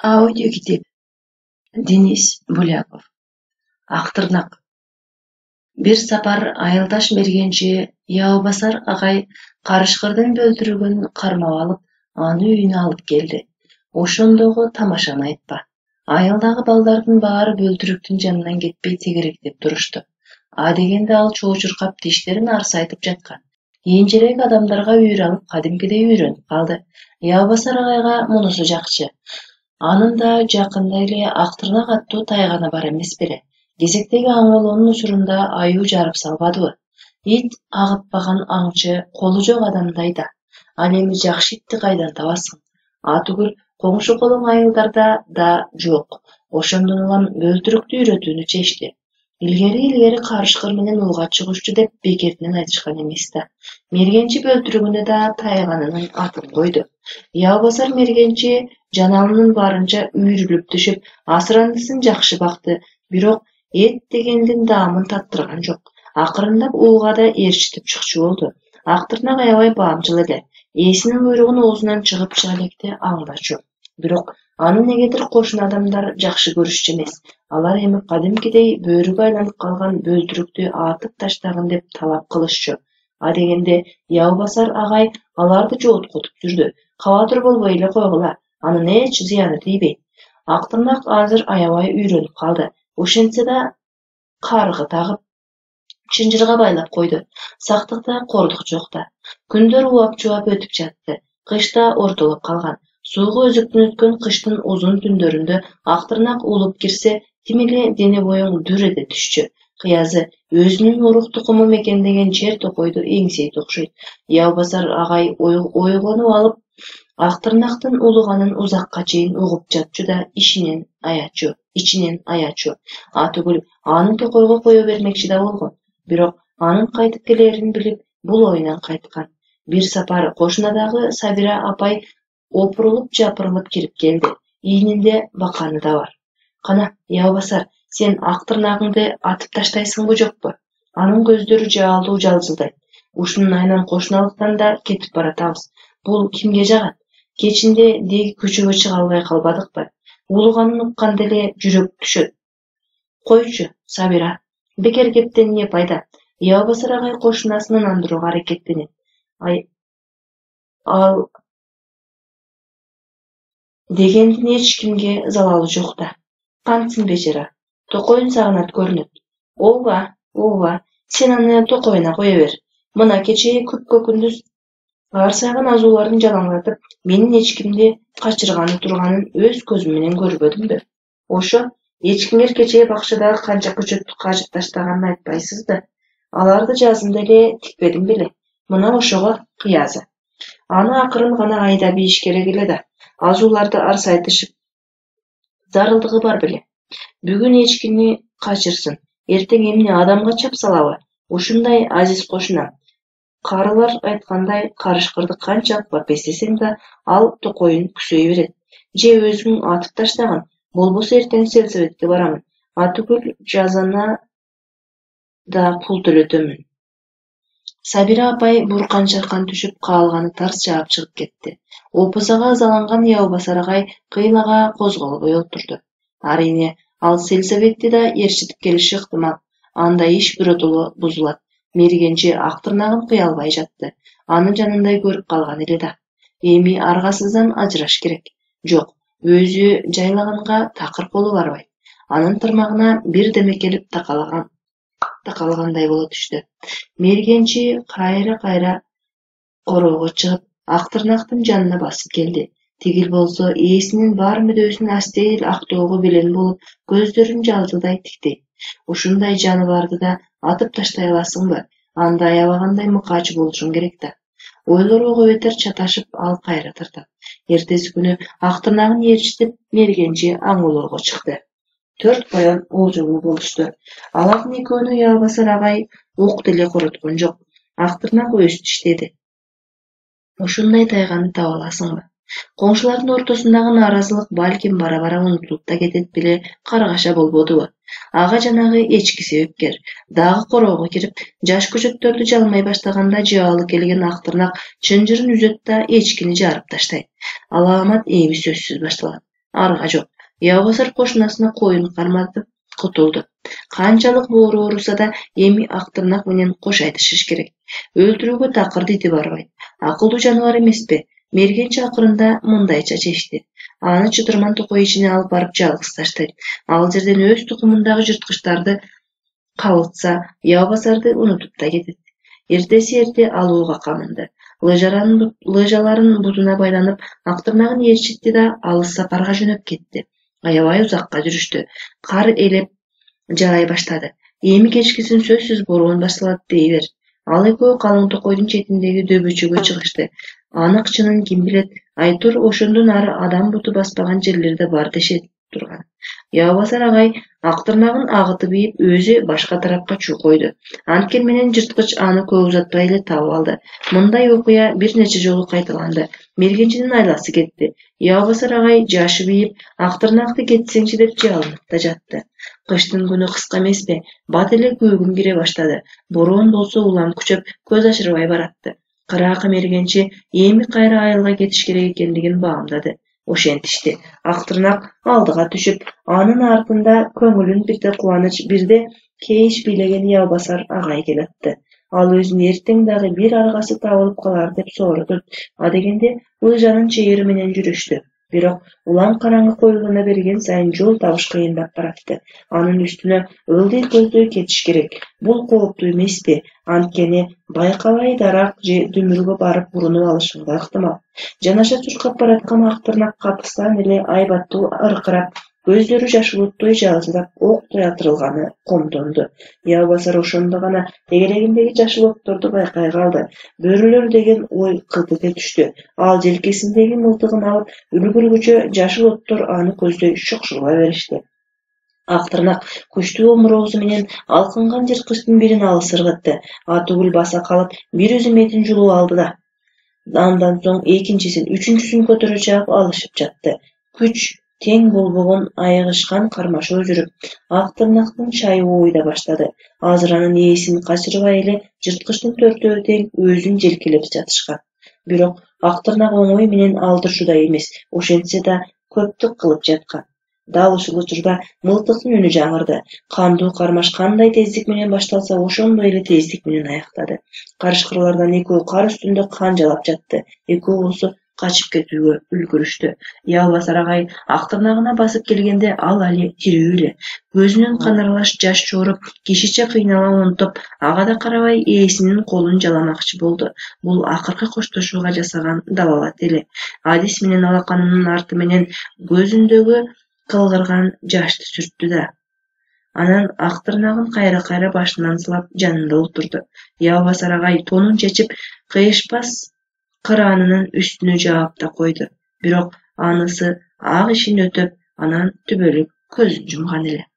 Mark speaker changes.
Speaker 1: Аудиокитеп. Денис Буляков. Ақтырнақ. Бир сапар айылдаш мергенчи Яубасар агай карышкырдын бөлтүрүгүн кармап алып, аны үйүнө алып келди. Ошондогу тамашаны айтпа. Айылдагы балдардын баары бөлтүрүктүн жанынан кетпей тегеректеп турушту. А дегенде ал чоочуркап тиштерин арсайтып жаткан. Кийинчерээк адамдарга үйүр алып кадимкидей үйрөнүп калды. Яубасар агайга мунусу жакчы. Анын да жакында эле Актырнак аттуу тайганы бар эмес беле. Кезектеги аңоолоонун учурунда аюу жарып салбадыбы? Ит агытпаган аңчы, колу жок адамдай да. Ал эми жакшы итти кайдан табасың? Атүгүл коңшу колуң айылдарда да жок. Ошондон улам бөлтүрүктү үйрөтүүнү чечти. Илгери карышкыр менен улга чыгушчу деп бекертинен айтышкан эмес да. Мергенчи бөлтүрүгүнө да тайганынын атын койду. Яубасар мергенчи жаналынын барынча үйрүлүп түшүп, асырандысын жакшы бакты, бирок эт дегендин даамын таттырган жок. Акырындап ууга да ээрчитип чыкчу болду. Актырнак аябай баамчыл эле. Ээсинин буйругун оозунан чыгып чыга электе аңдачу. Бирок аны негедир кошуна адамдар жакшы көрүшчү эмес. Алар эми кадимкидей бөөрүгө айланып калган бөлтүрүктү атып таштагын деп талап кылышчу. А дегенде Яубасар агай аларды жооткотуп жүрдү. Кабатыр болбой эле койгула. Анын эч зыяны тийбейт. Актырнак азыр аябай үйрөнүп калды. Ошентсе да каргы тагып, чынжырга байлап койду. Сактыкта кордук жок да. Күндөр убап-чубап өтүп жатты. Кыш да ортолоп калган. Сууга өзүктөн өткөн кыштын узун түндөрүндө Актырнак улуп кирсе, тим эле дене боюң дүр эте түшчү. Кыязы өзүнүн урук тукуму мекендеген жер токойду эңсейт окшойт. Яубасар агай ойгонуп алып, Актырнактын улуганын узакка чейин угуп жатчу да ичинен аячу. Атүгүл анын токойго кое бермекчи да болгон. Бирок анын кайтып келерин билип, бул оюнан кайткан. Бир сапар кошунадагы Сабира апай опурулуп жапырылып кирип келди. Ийнинде баканы да бар. Кана, Яубасар, сен Актырнагыңды атып таштайсыңбы жокпу? Анын көздөрү жаалдуу жалжылдайт. Ушунун айынан кошуналыктан да кетип баратабыз. Бул кимге жагат? Кечинде деги көчөгө чыга албай калбадыкпы? Улуганын укканда эле жүрөк түшөт. Койчу, Сабира. Бекер кептен эмне пайда? Яубасар агай кошунасынын андырууга аракеттенет. Ал дегендин эч кимге залалы жок да. Кантсың бечара? Токойун сагынат көрүнөт. Ооба, сен аны токоюна кое бер. Мына кечээ көпкө күндүз арсайган азуулардын жалаңдатып, менин эчкимди качырганы турганын өз көзүм менен көрбөдүмбү? Ошо, эчкиңер кечээ бакчадагы канча көчөттү кажып таштаганын айтпайсызбы? Аларды жазында эле тикпедим беле. Мына ошого кыязы. Аны акырын гана айдап ийиш керек эле да. Азууларды арсайтышып зарылдыгы бар беле. Бүгүн эчкини качырсын, эртең эмне адамга чап салабы? Ушундай азиз кошунам. Карылар айткандай, карышкырды канчалык бапестесең да, ал токоюн күсөй берет. Же өзүң атып таштагын, болбосо эртең сельсоветке барамын. Атүгүл жазана да пул төлөтөмүн. Сабира апай буркан-чаркан түшүп каалганы тарс жаап чыгып кетти. Опузага ызаланган Яубасар агай кыйлага козголбой отурду. Арине, ал сельсоветти да ээрчитип келиши ыктымал. Анда иш биротоло бузулат. Мергенчи Актырнагын кыя албай жатты. Анын жанындай көрүп калган эле да. Эми аргасыздан ажыраш керек. Жок, өзү жайлаганга такыр колу барбайт. Анын тырмагына бирдеме келип такалгандай боло түштү. Мергенчи кайра короого чыгып, Актырнактын жанына басып келди. Тигил болсо ээсинин бар мүдөөсүн астейил актоого белен болуп, көздөрүн жалжылдай тиктейт. Ушундай жаны барды да атып таштай аласыңбы? Анда аябагандай мыкаачы болушуң керек да. Ойлор ого бетер чаташып, ал кайра тартат. Эртеси күнү Актырнагын ээрчитип, мергенчи аңоолорго чыкты. 4 коен олжолуу болушту. Алардын экөөнү Яубасар агай ук деле короткон жок. Актырнак өз иштеди. Ушундай тайганы таба аласыңбы? Коңшулардын ортосундагы нааразылык балким бара-бара унутулуп да кетет беле, каргаша болбодубу? Ага жанагы эчки себепкер. Дагы короого кирип, жаш көчөттөрдү жалмай баштаганда жаалы келген Актырнак чынжырын үзөт да эчкини жарып таштайт. Аламат эми сөзсүз башталат. арга жок. Ябасар кошунасына коюн карматып кутулду. Канчалык боору ооруса да эми Актырнак менен кош айтышыш керек. Өлтүрүүгө такыр дити барбайт. Акылдуу жаныбар эмеспи? Мергенчи акырында мындайча чечти. Аны чытырман токой ичине алып барып жалгыз таштайт. Ал жерден өз тукумундагы жырткычтарды калытса, Ябасарды унутуп да кетет. Эртеси ал ууга камынды. Лыжаларын бутуна байланып, Актырнагын ээрчитти да алыс сапарга жөнөп кетти. Аябай узакка жүрүштү. Кар элеп жаай баштады. Эми кечкисин сөзсүз бороон башталат дей бер. Ал экөө калың токойдун четиндеги дөбөчөгө чыгышты. Анык чынын ким билет, Айтур ошондон ары адам буту баспаган жерлерде бар дешет турган. Ябасар агай Актырнагын агытып ийип, өзү башка тарапка чукойду. Анткени менен жырткыч аны көп узатпай эле таап алды. Мындай окуя бир нече жолу кайталанды. Мергенчинин айласы кетти. Ябасар агай жашып ийип, Актырнакты кетсеңчи деп жалынып да жатты. Кыштын күнү кыска эмеспи? Бат эле күүгүм кире баштады. Бороон болсо улам күчөп, көз ачырбай баратты. Кыраакы мергенчи эми кайра айылга кетиш керек экендигин баамдады. Ошентишти. Актырнак алдыга түшүп, анын артында көңүлүн бирде кубаныч, бирде кейиш бийлеген Ябасар агай келатты. Ал өзүн эртең дагы бир аргасы табылып калар деп сооротот. Адегенде лыжанын чейири менен жүрүштү. Бирок улам караңгы коюлуна берген сайын жол табыш кыйындап баратты. Анын үстүнө ылдый көздөй кетиш керек. Бул кооптуу эмеспи? Анткени байкабай дарак же дүмүргө барып урунуп алышы да ыктымал. Жанаша чуркап бараткан Актырнак капыстан эле айбаттуу ыркырап, көздөрү жаш булуттой жалжырап, октой атырылганы комдонду. Ябасар ошондо гана тегерегиндеги жашыл отторду байкай калды. Бөрүлөр деген ой кылт эте түштү. Ал желкесиндеги мылтыгын алып үлгүргүчө жашыл оттор аны көздөй шукшула беришти. Актырнак күчтүү омуроозу менен алкынган жырткычтын бирин алыс ыргытты. Атүгүл баса калып, бир өзү метин жулуп алды да. Андан соң экинчисин, үчүнчүсүн көтөрө чаап алышып жатты. Күч тең болбогон айыгышкан кармашуу жүрүп, Актырнактын чайы ууйда баштады. Азыр анын ээсин качырбай эле жырткычтын төртөө тең өзүн желкелеп жатышкан. Бирок Актырнак оңой менен алдырчудай эмес, ошентсе да көптүк кылып жаткан. Дал ушул учурда мылтыктын үнү жаңырды. Кандуу кармаш кандай тездик менен башталса, ошондой эле тездик менен аяктады. Карышкырлардан экөө кар үстүндө канжалап жатты. Экөө болсо качып кетүүгө үлгүрүштү. Ябасар агай Актырнагына басып келгенде ал али тирүү эле. Көзүнөн кан аралаш жаш чооруп, кишиче кыйнала онтоп, ага да карабай ээсинин колун жаламакчы болду. Бул акыркы коштошууга жасаган далалат эле. Адис менен алаканынын арты менен көзүндөгү кылгырган жашты сүрттү да. Анан Актырнагын кайра башынан сылап жанында отурду. Ябасар агай тонун чечип, кыйышпас кыраанынын үстүнө жаап да койду. Бирок анысы ак ишин өтөп, анан түбөлүк көзүн жумган эле.